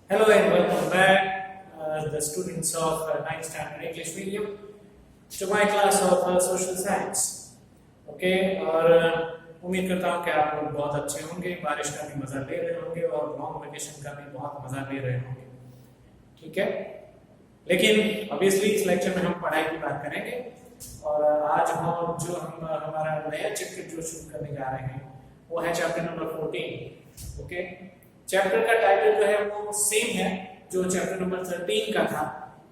Hello and welcome back, the students of 9th standard English medium, to my class of social science. Okay और उम्मीद करता हूँ कि आप लोग बहुत अच्छे होंगे, बारिश का भी मजा ले रहे होंगे और लॉन्ग वेकेशन का भी बहुत मजा ले रहे होंगे. ठीक है, लेकिन ऑब्वियसली इस लेक्चर में हम पढ़ाई की बात करेंगे और आज हम हमारा नया चैप्टर जो शुरू करने जा रहे हैं वो है चैप्टर नंबर 14. ओके, चैप्टर का टाइटल जो है वो सेम है जो चैप्टर नंबर 13 का था,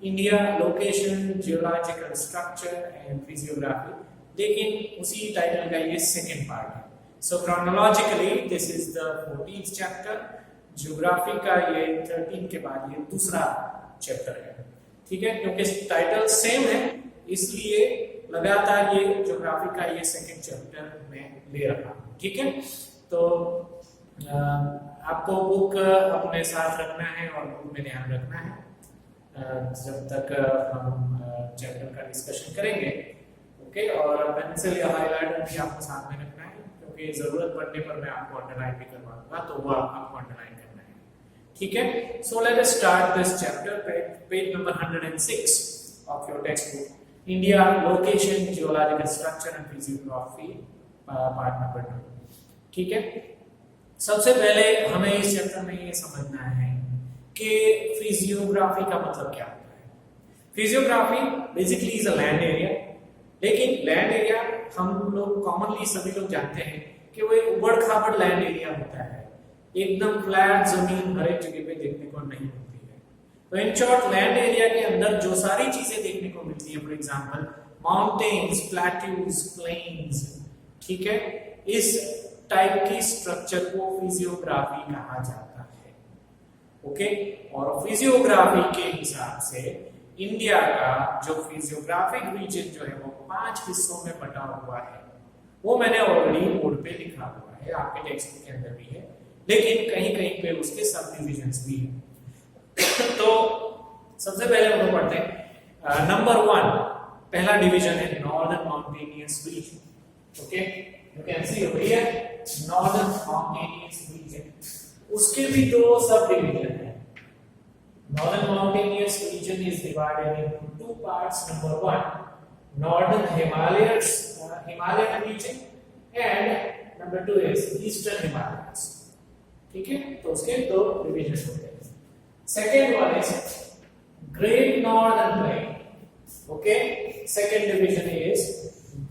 India location geological structure and physiography, लेकिन उसी टाइटल का ये सेकंड पार्ट है. So chronologically this is the 14th chapter. Geography का ये 13 के बाद ये दूसरा चैप्टर है. ठीक है, क्योंकि टाइटल सेम है इसलिए लगातार ये ज्योग्राफी का ये सेकंड चैप्टर में ले रहा हूं. ठीक है, तो आपको बुक अपने साथ रखना है और बुक में ध्यान रखना है जब तक हम चैप्टर का डिस्कशन करेंगे. ओके, और पेंसिल या हाइलाइटर भी आपको साथ में रखना है क्योंकि जरूरत पड़ने पर मैं आपको अंडरलाइन भी करवाऊंगा, तो वो आपको अंडरलाइन करना है. ठीक है, सो let us start this chapter. Page number 106 of your text book, India location geological structure and physiography, part number 2. ठीक है, सबसे पहले हमें इस चैप्टर में ये समझना है कि फिजियोग्राफी का मतलब क्या होता है. Physiography basically is a land area, लेकिन लैंड एरिया हम लोग कॉमनली सभी लोग जानते हैं कि वो एक उबड़ खाबड़ लैंड एरिया होता है, एकदम फ्लैट जमीन हर एक जगह पे देखने को नहीं मिलती है. तो इन शॉर्ट लैंड एरिया के अंदर जो सारी चीजें देखने को मिलती है, for example mountains, plateaus, plains, ठीक है, इस टाइप की स्ट्रक्चर को फिजियोग्राफी कहा जाता है. ओके, और फिजियोग्राफी के हिसाब से इंडिया का जो फिजियोग्राफिक रीजन जो है वो 5 हिस्सों में बटा हुआ है. वो मैंने ऑलरेडी बोर्ड पे लिखा हुआ है, आपके टेक्स्ट बुक के अंदर भी है, लेकिन कहीं कहीं पे उसके सब डिविजन्स भी है. तो सबसे पहले हम लोग पढ़ते हैं नंबर 1. पहला डिवीजन है northern mountainous region. Okay, you can see over here northern mountainous region. उसके भी 2 सब डिवीजन है. Northern mountainous region is divided into 2 parts. Number 1 northern Himalayan region and number 2 is eastern Himalayas. ठीक है, तो उसके 2 डिवीजन होते हैं. Second one is great northern plain. Okay, second division is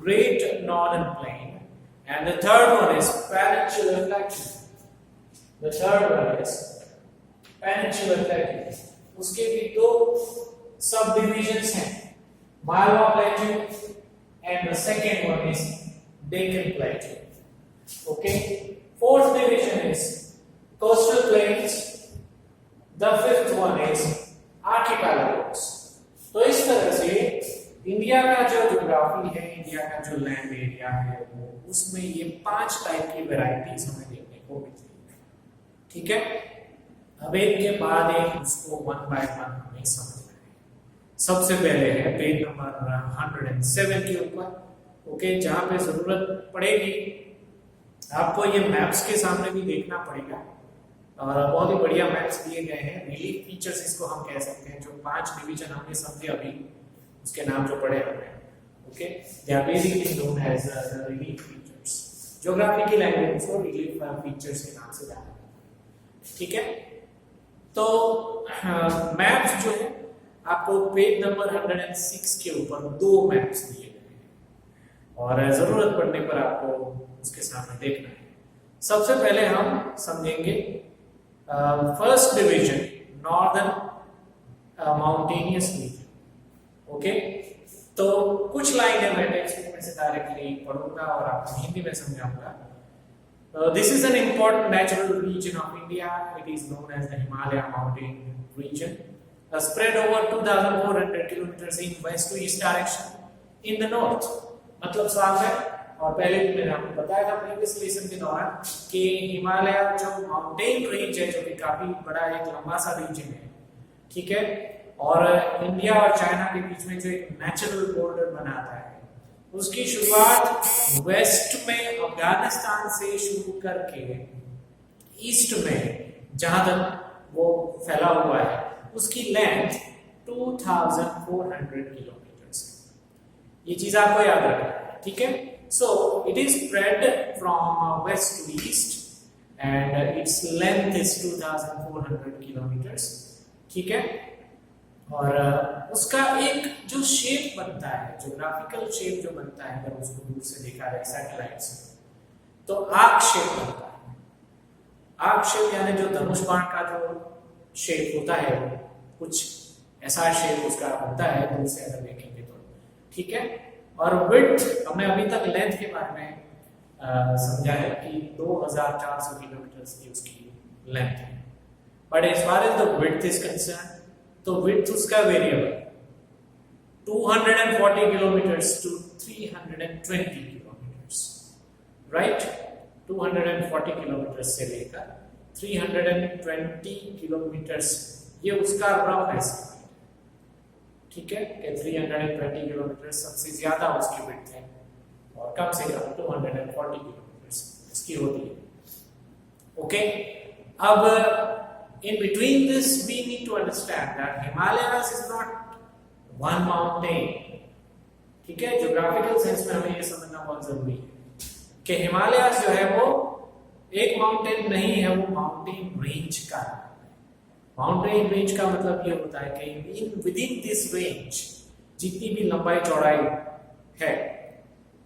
great northern plain. And the third one is peninsular plateau. The third one is peninsular plateau. उसके भी 2 सब divisions हैं, Malwa plateau and the second one is Deccan plateau. Okay. Fourth division is coastal plains. The fifth one is archipelagos. तो इस तरह से India का जो ज्योग्राफी है, इंडिया का जो लैंड एरिया है, वो उसमें ये 5 टाइप की वैरायटीज हमें देखने को मिलती है. ठीक है, अब एक के बाद एक उसको 1 बाय 1 हमें समझना है. सबसे पहले है पेज नंबर 107 के ऊपर. ओके, जहां पे जरूरत पड़ेगी आपको ये मैप्स के सामने भी देखना पड़ेगा, और बहुत ही बढ़िया मैप्स दिए गए हैं. रिलीफ फीचर्स इसको हम कह सकते हैं. जो 5 डिवीजन हमने समझे अभी, उसके नाम जो पढ़े हमने. Okay, they are basically known as relief features. Geography की लैंग्वेज को रिलीफ फीचर्स के नाम से जाना जाता है. ठीक है, तो मैप्स जो है आपको पेज नंबर 106 के ऊपर 2 मैप्स दिए गए हैं और जरूरत पड़ने पर आपको उसके सामने देखना है. सबसे पहले हम समझेंगे first division northern mountainous region. Okay, तो कुछ लाइनें मैं टेक्स्ट बुक में से डायरेक्टली पढ़ूंगा और आपको हिंदी में समझाऊंगा. This is an important natural region of India. It is known as the Himalaya mountain region, spread over 2400 kilometre in west to east direction in the north. मतलब साफ है, और पहले भी मैंने आपको बताया था प्रीवियस लेसन के दौरान कि हिमालय जो माउंटेन रेंज है, जो कि काफी बड़ा एक लंबा सा रीजन है. ठीक है, और इंडिया और चाइना के बीच में जो एक नेचुरल बॉर्डर बनाता है, उसकी शुरुआत वेस्ट में अफगानिस्तान से शुरू करके ईस्ट में जहां तक वो फैला हुआ है, उसकी लेंथ 2400 किलोमीटर है। ये चीज आपको याद रखना है, ठीक है। So it is spread from west to east and its length is 2400 kilometre, ठीक है। और उसका एक जो शेप बनता है, ज्योग्राफिकल शेप जो बनता है, अगर उसको दूर से देखा जाए सैटेलाइट से, तो आर्क शेप बनता है। आर्क शेप यानी जो धनुष बाण का जो शेप होता है, कुछ ऐसा शेप उसका बनता है दूर से अगर देखेंगे तो, ठीक है। और विड्थ हमने अभी तक लेंथ के बारे में समझा है कि 2400 किलोमीटर की उसकी लेंथ है, but as far as the width is concern, तो विड्थ उसका variable 240 kilometres to 320 kilometres, right. 240 kilometre से लेकर 320 किलोमीटर्स, ये उसका रफ एस्टिमेट, ठीक है, कि 320 किलोमीटर सबसे ज्यादा उसकी विड्थ है और कम से कम 240 किलोमीटर इसकी होती है, ओके। अब in between this we need to understand that Himalayas is not one mountain, ठीक है। ज्योग्राफिकल सेंस में हमें ये समझना बहुत जरूरी है कि हिमालयास जो है वो एक माउंटेन नहीं है, वो माउंटेन रेंज का है। माउंटेन रेंज का मतलब ये होता है कि विद इन दिस रेंज जितनी भी लंबाई चौड़ाई है,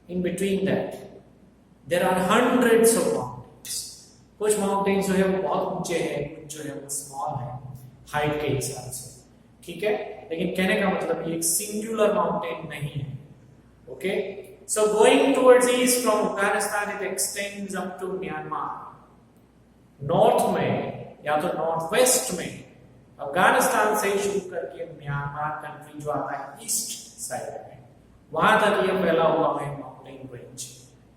in between that there are hundreds of mountains. कुछ माउंटेन्स जो है वो बहुत ऊंचे हैं, कुछ जो है वो स्मॉल है हाइट के हिसाब से, ठीक है। लेकिन कहने का मतलब ये एक सिंगुलर माउंटेन नहीं है, okay. So going towards east from Afghanistan it extends up to Myanmar. North में या तो नॉर्थ वेस्ट में अफगानिस्तान से शुरू करके म्यांमार कंट्री जो आता है ईस्ट साइड में, वहां तक ये फैला हुआ है माउंटेन रेंज,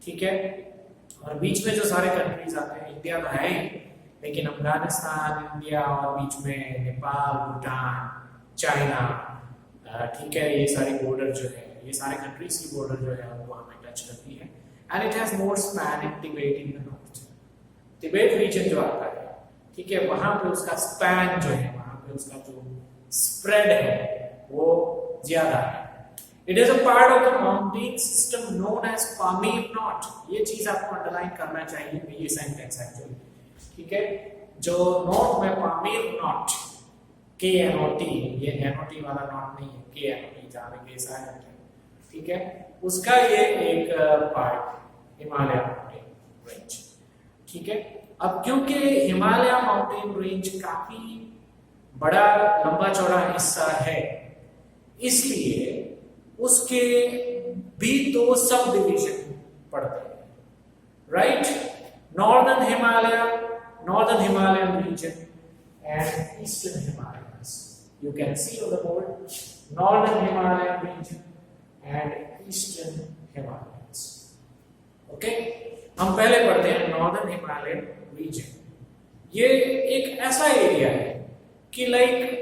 ठीक है। और बीच में जो सारे कंट्रीज आते हैं, इंडिया तो है ही, लेकिन अफगानिस्तान, इंडिया और बीच में नेपाल, भूटान, चाइना, ठीक है, ये सारी बॉर्डर जो है, ये सारे कंट्रीज की बॉर्डर जो है वो हमें टच करती है। And it has more span in Tibet in the north. Tibet region जो आता है, ठीक है, वहां पे उसका स्पैन जो है, वहां पे उसका जो स्प्रेड है वो ज्यादा है। It is a part of the mountain system known as Pamir Knot। ये चीज आपको अंडरलाइन करना चाहिए ये सेंटेंस एक्चुअली, ठीक है। जो नॉर्थ में पामीर नॉट, KNOT, ये NOT वाला नॉट नहीं है, KNOT जहाँ पे के साइलेंट है, ठीक है, उसका ये एक पार्ट हिमालय माउंटेन रेंज, ठीक है। अब क्योंकि हिमालय माउंटेन रेंज काफी बड़ा लंबा चौड़ा हिस्सा है, इसलिए उसके भी दो सब डिवीजन पड़ते हैं, right. Northern Himalayan region and eastern Himalayas. You can see on the board northern Himalayan region and eastern Himalayas, okay. हम पहले पढ़ते हैं नॉर्दर्न हिमालयन रीजन। ये एक ऐसा एरिया है कि like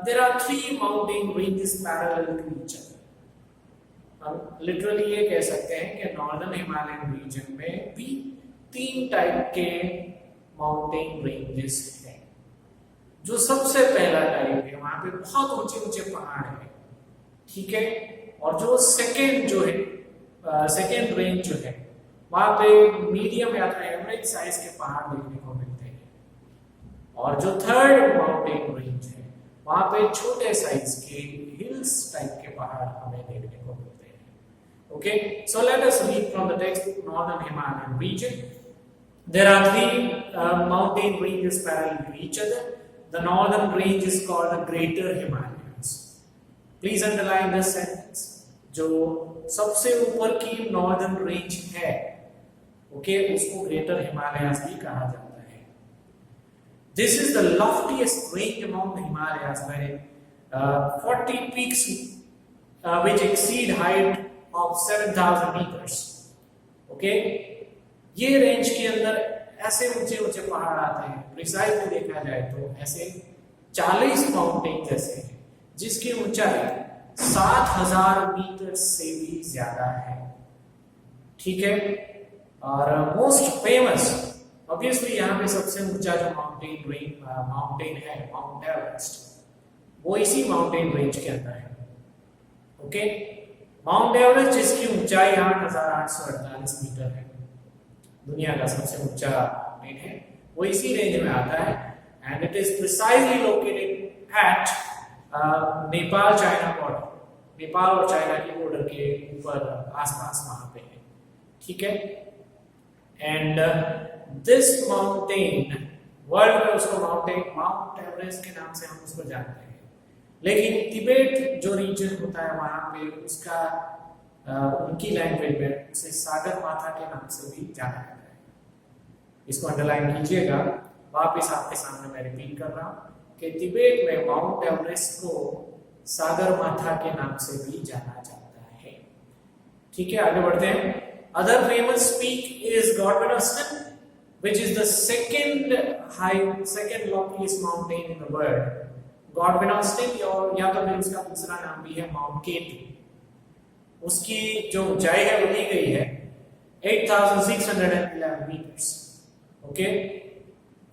there are 3 mountain ranges parallel to each other। हम लिटरली ये कह सकते हैं कि नॉर्दर्न हिमालयन रीजन में भी 3 टाइप के माउंटेन रेंजेस हैं। जो सबसे पहला टाइप है, वहां पे बहुत ऊंचे ऊंचे पहाड़ है, ठीक है। और जो सेकेंड जो है, सेकेंड रेंज जो है, वहां पे मीडियम या तो एवरेज साइज के पहाड़ देखने को मिलते हैं। और जो थर्ड माउंटेन रेंज है, वहां पे छोटे साइज के हिल्स टाइप के पहाड़ हमें देखने को मिलते हैं, okay. So let us read from the text northern Himalayan region. There are 3 mountain ranges parallel to each other. The northern range is called the Greater Himalayas. Please underline this sentence. जो सबसे ऊपर की नॉर्दर्न रेंज है, okay, उसको greater Himalayas भी कहा जाता है। This is the loftiest range among the Himalayas, where 40 peaks which exceed height of 7,000 meters. Okay, ये रेंज के अंदर ऐसे ऊंचे ऊंचे पहाड़ आते हैं, प्रिसाइजली देखा जाए तो ऐसे 40 माउंटेन जैसे हैं जिसकी ऊंचाई 7,000 मीटर से भी ज्यादा है, ठीक है। और मोस्ट फेमस ऑब्वियसली यहाँ पे सबसे ऊंचा जो माउंटेन है माउंट एवरेस्ट, वो इसी माउंटेन रेंज के अंदर है। ओके, माउंट एवरेस्ट जिसकी ऊंचाई 8,848 मीटर है, दुनिया का सबसे ऊंचा माउंटेन है, वो इसी रेंज में आता है। And it is precisely located at Nepal China border, Nepal और चाइना की बॉर्डर के ऊपर आसपास वहां पे है। ठीक है, एंड दिस माउंटेन वर्ल्ड में उसको माउंट एवरेस्ट के नाम से हम उसको जानते हैं, लेकिन तिब्बत जो रीजन होता है वहां पे उसका उनकी लैंग्वेज में उसे सागर माथा के नाम से भी जाना जाता है। इसको अंडरलाइन कीजिएगा, वापस आपके सामने मैं रिपीट कर रहा हूं कि तिब्बत में माउंट एवरेस्ट को सागर माथा के नाम से भी जाना जाता है। ठीक है, आगे बढ़ते हैं। Other famous peak is Godwin Austen which is the second loftiest mountain in the world. Godwin Austen या तो फिर उसका दूसरा नाम भी है माउंट केटू। उसकी जो ऊंचाई है वो दी गई है 8,611 मीटर्स। ओके,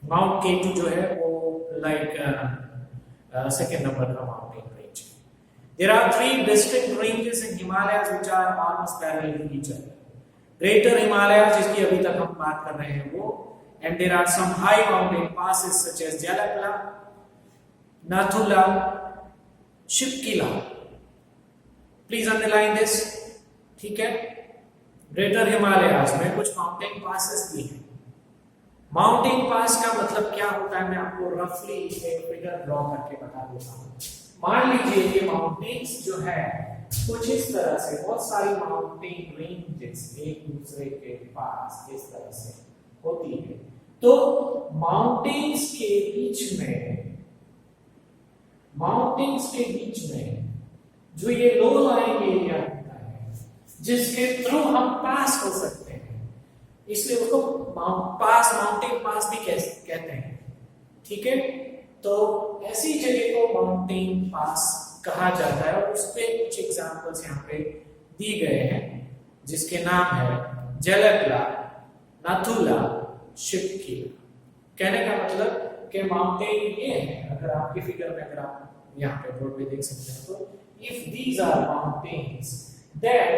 माउंट केटू जो है वो लाइक सेकेंड नंबर का माउंटेन रेंज है। There are 3 distinct ranges in Himalayas which are almost parallel to each other. Greater Himalaya जिसकी अभी तक हम बात कर रहे हैं वो, and there are some high mountain passes such as Jelep La, Nathu La, Shipki La. Please underline this. ठीक है, ग्रेटर हिमालयाज में कुछ माउंटेन पासेस भी हैं। माउंटेन पास का मतलब क्या होता है मैं आपको रफली एक फिगर ड्रॉ करके बता देता हूं। मान लीजिए ये माउंटेन्स जो है कुछ इस तरह से, बहुत सारी माउंटेन रेंजेस एक दूसरे के पास इस तरह से होती है, तो माउंटेन्स के बीच में जो ये लो लाइंग एरिया होता है जिसके थ्रू हम पास हो सकते हैं, इसलिए उसको माउंटेन पास भी कहते हैं। ठीक है, तो ऐसी जगह को माउंटेन पास कहा जाता है, और उस पे कुछ एग्जांपल्स यहाँ पे दी गए हैं जिसके नाम है जलपला, नाथुला, शिवकिला। कहने का मतलब कि माउंटेन ये है, अगर आपकी फिगर में अगर आप यहाँ पे बोर्ड पे देख सकते हैं, तो if these are mountains then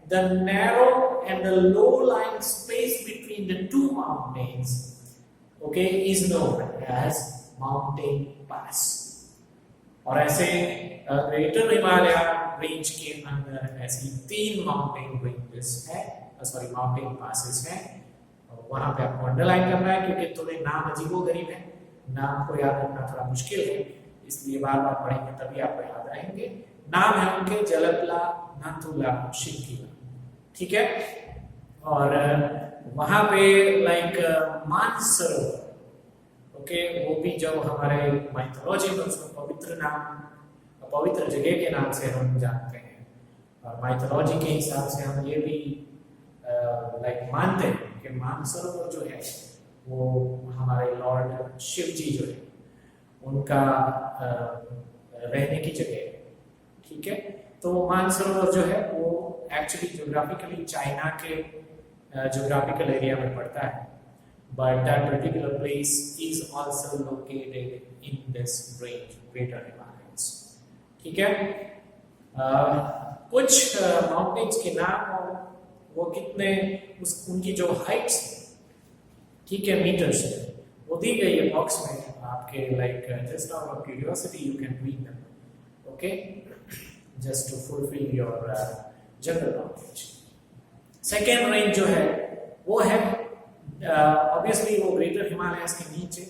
the narrow and the low lying space between the 2 mountains okay is known as mountain pass. और ऐसे ग्रेटर हिमालय रेंज के अंदर ऐसी 3 माउंटेन रेंजेस है, माउंटेन पासेस हैं। वहां पे आपको अंडरलाइन करना है क्योंकि थोड़े नाम अजीबोगरीब है, नाम को याद रखना थोड़ा मुश्किल है, इसलिए बार बार पढ़ेंगे तभी आपको याद रहेंगे। नाम है उनके जलपला, नाथुला, शिवकिला। ठीक है, और वहां पे लाइक मानसरोवर, ओके, वो भी जो हमारे माइथोलॉजी में उसको पवित्र जगह के नाम से हम जानते हैं, और माइथोलॉजी के हिसाब से हम ये भी लाइक मानते हैं कि मानसरोवर जो है वो हमारे लॉर्ड शिव जी जो है उनका रहने की जगह है। ठीक है, तो मानसरोवर जो है वो एक्चुअली ज्योग्राफिकली चाइना के ज्योग्राफिकल एरिया में पड़ता है, but that particular place is also located in this range, Greater Himalayas. ठीक है, कुछ माउंटेन्स के नाम और वो कितने उनकी जो हाइट्स, ठीक है, मीटर्स है, वो दी गई है बॉक्स में आपके, like just out of curiosity you can read them, okay, just to fulfil your general knowledge. Second range जो है वो है ऑब्वियसली वो ग्रेटर हिमालयस के नीचे,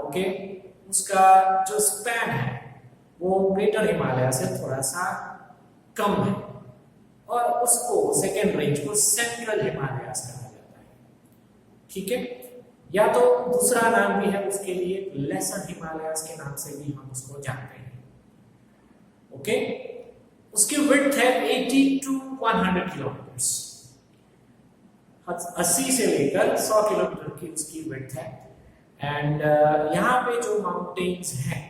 ओके, उसका जो स्पैन है वो ग्रेटर हिमालय से थोड़ा सा कम है, और उसको सेकेंड रेंज को सेंट्रल हिमालयस कहा जाता है। ठीक है, या तो दूसरा नाम भी है उसके लिए, लेसर हिमालयस के नाम से भी हम उसको जानते हैं। ओके, उसकी विड्थ है 80 to 100 किलोमीटर्स, 80 से लेकर 100 किलोमीटर की उसकी विड्थ है। एंड यहाँ पे जो माउंटेन्स हैं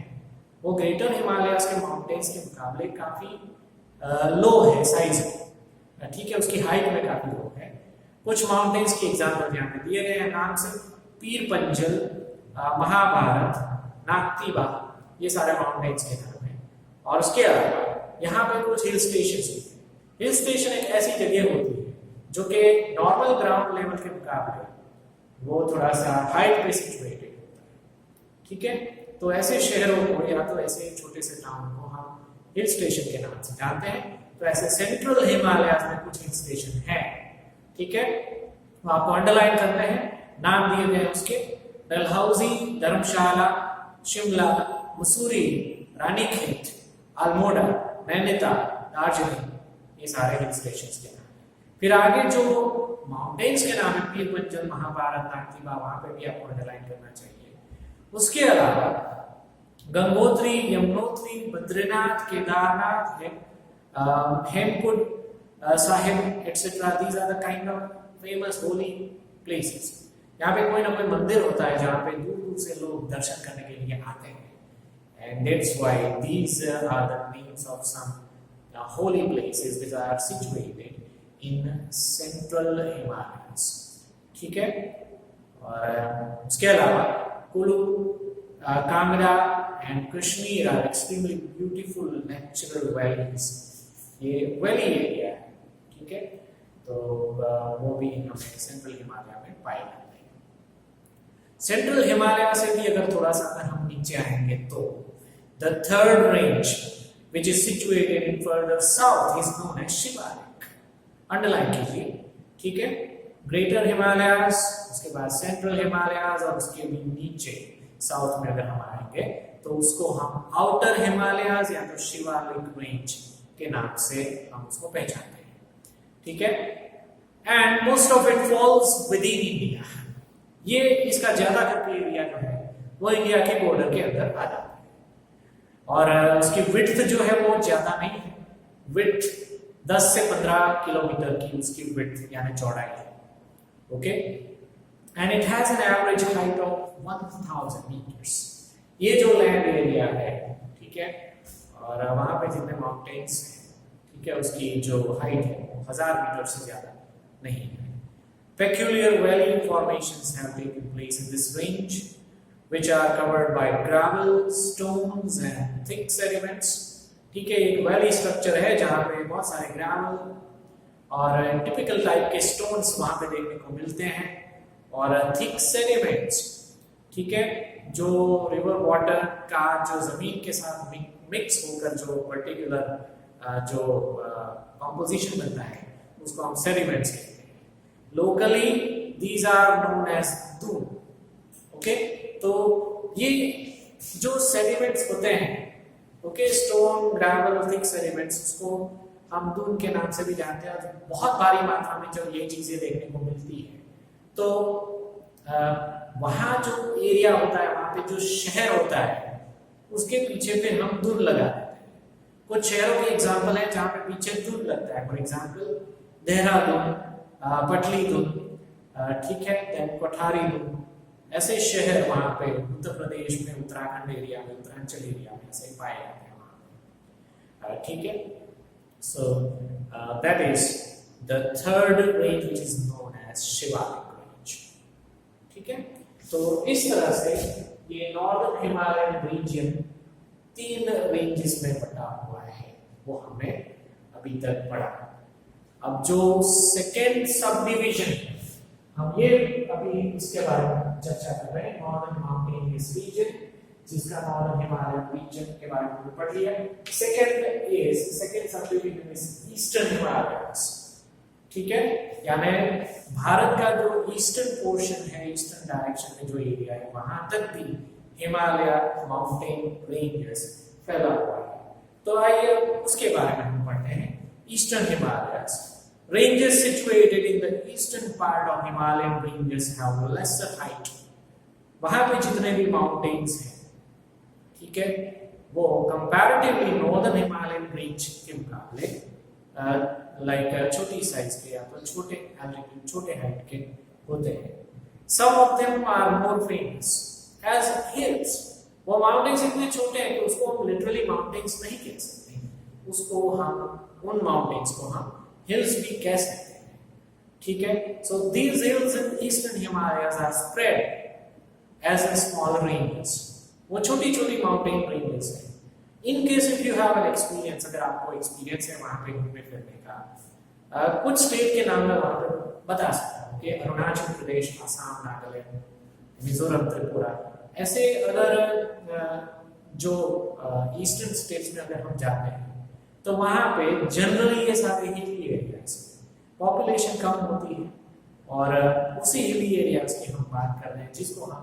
वो ग्रेटर हिमालयस के माउंटेन्स के मुकाबले काफी लो है साइज में। ठीक है, उसकी हाइट में काफी लो है। कुछ माउंटेन्स की एग्जाम्पल यहाँ पे दिए गए हैं नाम से, पीर पंजल, महाभारत, नागतीबा, ये सारे माउंटेन्स के नाम हैं। और उसके अलावा यहाँ पे कुछ हिल स्टेशन होते हैं। हिल स्टेशन एक ऐसी जगह होती है जो कि नॉर्मल ग्राउंड लेवल के मुकाबले वो थोड़ा सा हाइट पे सिचुएटेड होता है, ठीक है। तो ऐसे शहरों को या तो ऐसे छोटे से टाउन को हम हिल स्टेशन के नाम से जानते हैं। तो ऐसे सेंट्रल हिमालयाज में कुछ हिल स्टेशन है, ठीक है, वो आपको अंडरलाइन करने हैं, नाम दिए गए उसके, डलहौजी, धर्मशाला, शिमला, मसूरी, रानीखेत, अल्मोड़ा, नैनीताल, दार्जिलिंग, ये सारे हिल स्टेशन के नाम हैं। फिर आगे जो माउंटेन्स के नाम है, पीर पंजल, महाभारत, नागतीबा, वहां पे भी आपको अंडरलाइन करना चाहिए। उसके अलावा Gangotri, Yamunotri, Badrinath, Kedarnath, Hemkund Sahib etcetera, these are the kind of famous holy places. यहाँ पे कोई ना कोई मंदिर होता है जहाँ पे दूर दूर से लोग दर्शन करने के लिए आते हैं, and that's why these are the names of some holy places which are situated in central Himalayas, ठीक है। और उसके अलावा Kullu, Kangra and Kashmir are extremely beautiful natural valleys, ये वैली एरिया है, ठीक है। तो वो भी हमें सेंट्रल हिमालय में पाए जाते हैं। सेंट्रल हिमालय से भी अगर थोड़ा सा अगर हम नीचे आएंगे तो the third range which is situated in further south is known as Shivalik, underline कीजिए, ठीक है। ग्रेटर हिमालयास, उसके बाद सेंट्रल हिमालयास और उसके भी नीचे साउथ में अगर हम आएंगे तो उसको हम आउटर हिमालयास या तो शिवालिक रेंज के नाम से हम उसको पहचानते हैं, ठीक है। And most of it falls with in India, ये इसका ज्यादा करके एरिया जो है वो इंडिया के बॉर्डर के अंदर आ जाता है। और उसकी विड्थ जो है वो ज्यादा नहीं है, विड्थ 10 से 15 किलोमीटर की उसकी विड्थ यानी चौड़ाई है, okay. And it has an average height of 1000 metres, ये जो लैंड एरिया है, ठीक है, और वहां पे जितने माउंटेन्स हैं, ठीक है, उसकी जो हाइट है वो 1000 मीटर से ज्यादा नहीं है। Peculiar valley formations have taken place in this range, which are covered by gravel, stones and thick sediments, ठीक है। एक वैली स्ट्रक्चर है जहाँ पे बहुत सारे ग्रेवल और टिपिकल टाइप के स्टोन्स वहां पे देखने को मिलते हैं और थिक सेडिमेंट्स, ठीक है, जो रिवर वाटर का जो जमीन के साथ मिक्स होकर जो पर्टिकुलर जो कंपोजिशन बनता है उसको हम सेडिमेंट्स कहते हैं। Locally these are known as Doon, okay. तो ये जो सेडिमेंट्स होते हैं, okay, stone, gravel, thick sediments, उसको हम दून के नाम से भी जानते हैं। और बहुत भारी मात्रा में जब ये चीजें देखने को मिलती है तो वहां जो एरिया होता है, वहां पे जो शहर होता है, उसके पीछे पे हम दून लगा देते हैं। कुछ शहरों के एग्जाम्पल है जहाँ पे पीछे दून लगता है, फॉर एग्जाम्पल देहरादून, पटलीदून, ठीक है, देन कोठारी दून, ऐसे शहर वहां पे उत्तर प्रदेश में, उत्तराखंड एरिया में, उत्तरांचल एरिया में ऐसे पाए जाते हैं वहां पे, ठीक है। So that is the third range which is known as Shivalik range, ठीक है। तो इस तरह से ये नॉर्दर्न हिमालयन रीजन 3 रेंजेस में बटा हुआ है, वो हमने अभी तक पढ़ा। अब जो सेकेंड सब डिविजन है, हम ये अभी इसके बारे में चर्चा कर रहे हैं, नॉर्दर्न माउंटेनियस रीजन, जिसका नॉर्दर्न हिमालयन रीजन के बारे में पढ़ लिया। Second sub division is eastern Himalayas, ठीक है, यानी भारत का जो ईस्टर्न पोर्शन है, ईस्टर्न डायरेक्शन में जो एरिया है, वहां तक भी हिमालय माउंटेन रेंजेस फैला हुआ है। तो आइए उसके बारे में हम पढ़ते हैं। Eastern Himalayas ranges situated in the eastern part of Himalayan ranges have lesser height, वहां पे जितने भी माउंटेन्स हैं, ठीक है, वो कंपैरेटिवली नॉर्दर्न हिमालयन रेंज के मुकाबले लाइक छोटी साइज के या तो छोटे एल्टीट्यूड, छोटे हाइट के होते हैं। Some of them are more famous as hills, वो माउंटेन्स इतने छोटे हैं कि उसको हम लिटरली माउंटेन्स नहीं कह सकते, उसको हम उन माउंटेन्स को हम हिल्स भी कह सकते हैं, ठीक है। So these hills in eastern Himalayas are spread as a small ranges, वो छोटी छोटी माउंटेन रेंजेस हैं। In case if you have an experience, अगर आपको एक्सपीरियंस है वहां पे घूमने फिरने का, कुछ स्टेट के नाम मैं वहां पे बता सकता हूँ कि अरुणाचल प्रदेश, असम, नागालैंड, मिजोरम, त्रिपुरा, ऐसे अगर जो ईस्टर्न स्टेट्स में अगर हम जाते हैं तो वहां पे जनरली ये सारे हिली एरियाज, पॉपुलेशन कम होती है और उसी हिली एरियाज की हम बात कर रहे हैं जिसको हम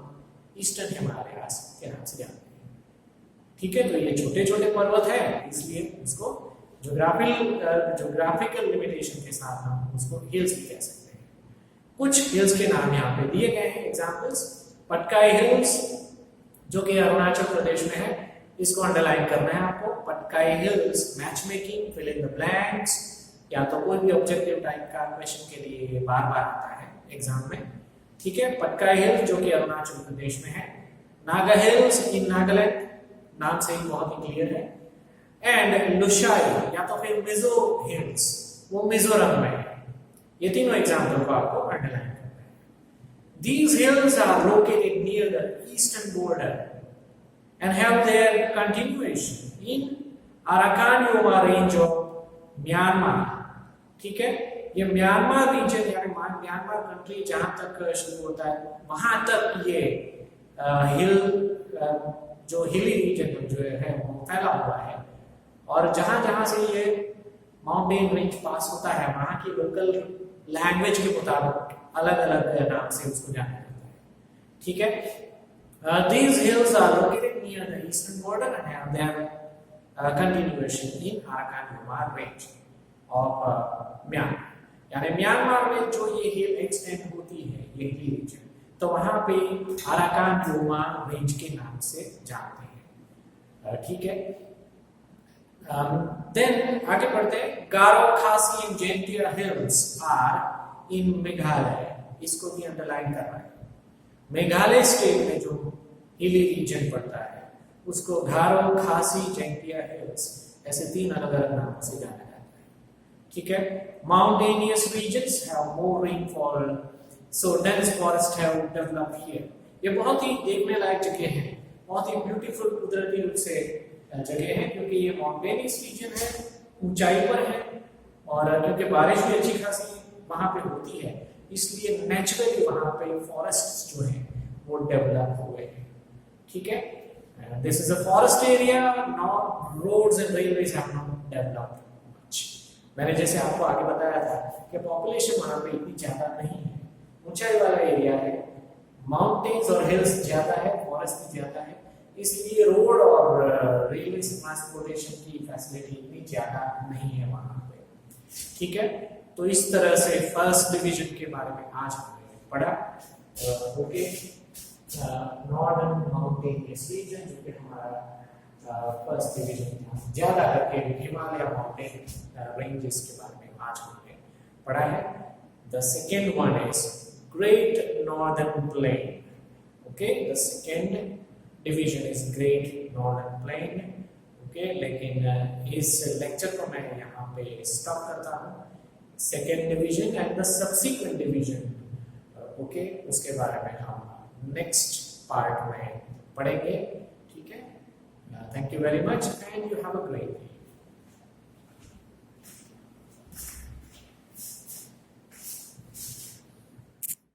ईस्टर्न हिमालयाज के नाम से जानते हैं। ठीक है, तो ये छोटे छोटे पर्वत है, इसलिए इसको ज्योग्राफिकल लिमिटेशन के साथ हम उसको हिल्स भी कह सकते हैं। कुछ हिल्स के नाम यहाँ पे दिए गए हैं एग्जाम्पल्स। पटकाई हिल्स जो कि अरुणाचल प्रदेश में है, इसको अंडरलाइन करना है आपको। Patkai hills, match making, fill in the blanks, या तो कोई भी ऑब्जेक्टिव टाइप का क्वेश्चन के लिए ये बार बार आता है एग्जाम में। ठीक है, पटकाई हिल्स जो कि अरुणाचल प्रदेश में है। नागा हिल्स इन नागालैंड, नाम से ही बहुत ही क्लियर है। एंड लुशाई या तो फिर मिजो हिल्स, वो मिजोरम में है। ये तीनों एग्जाम्पल को आपको अंडरलाइन करना है। These hills are located near the eastern border and have their continuation in Arakan Yoma range of Myanmar. ठीक है, ये म्यांमार रीजन यानी म्यांमार कंट्री जहां तक शुरू होता है वहां तक ये हिल जो हिली रीजन जो है वो फैला हुआ है। और जहां जहां से ये माउंटेन रेंज पास होता है वहां की लोकल लैंग्वेज के मुताबिक अलग अलग नाम से उसको जाना जाता है। ठीक है, these hills are located near the eastern border and have their continuation in Arakan Yoma range of Myanmar। यानी म्यांमार में जो ये हिल एक्सटेंड होती है, ये हिली रीजन, तो वहां पे अराकान योमा रेंज के नाम से जानते हैं। ठीक है, देन आगे बढ़ते हैं। Garo, Khasi and Jaintia hills are in Meghalaya, इसको भी अंडरलाइन करना है। मेघालय स्टेट में जो हिली रीजन पड़ता है उसको गारो, खासी, जैंतिया हिल्स ऐसे तीन अलग अलग नामों से जाना जाता है। ठीक है, mountainous regions have more rainfall, so dense forest have developed here. ये बहुत ही देखने लायक जगह है, बहुत ही ब्यूटीफुल कुदरती रूप से जगह है, क्योंकि ये माउंटेनियस रीजन है, ऊंचाई पर है, और क्योंकि बारिश भी अच्छी खासी वहां पे होती है, इसलिए नेचुरली वहां पे फॉरेस्ट जो है वो डेवलप हुए हैं। ठीक है, this is a forest area, not roads and railways have not developed much. मैंने जैसे आपको आगे बताया था कि पॉपुलेशन वहां पे इतनी ज्यादा नहीं है, ऊंचाई वाला एरिया है, माउंटेन्स और हिल्स ज्यादा है, फॉरेस्ट भी ज्यादा है, इसलिए रोड और रेलवे से ट्रांसपोर्टेशन की फैसिलिटी इतनी ज्यादा नहीं है वहां पे। ठीक है, तो इस तरह से फर्स्ट डिवीजन के बारे में आज हमने पढ़ा। ओके, नॉर्दर्न माउंटेनियस रीजन जो कि हमारा फर्स्ट डिवीजन था, ज्यादा करके हिमालय माउंटेन रेंजेस के बारे में आज हमने पढ़ा है। The second one is great northern plain. Okay, the second division is great northern plain. Okay, लेकिन इस लेक्चर को मैं यहाँ पे स्टॉप करता हूँ। Second division and the subsequent division, okay, उसके बारे में हम नेक्स्ट पार्ट में पढ़ेंगे। ठीक है, thank you very much and you have a great day.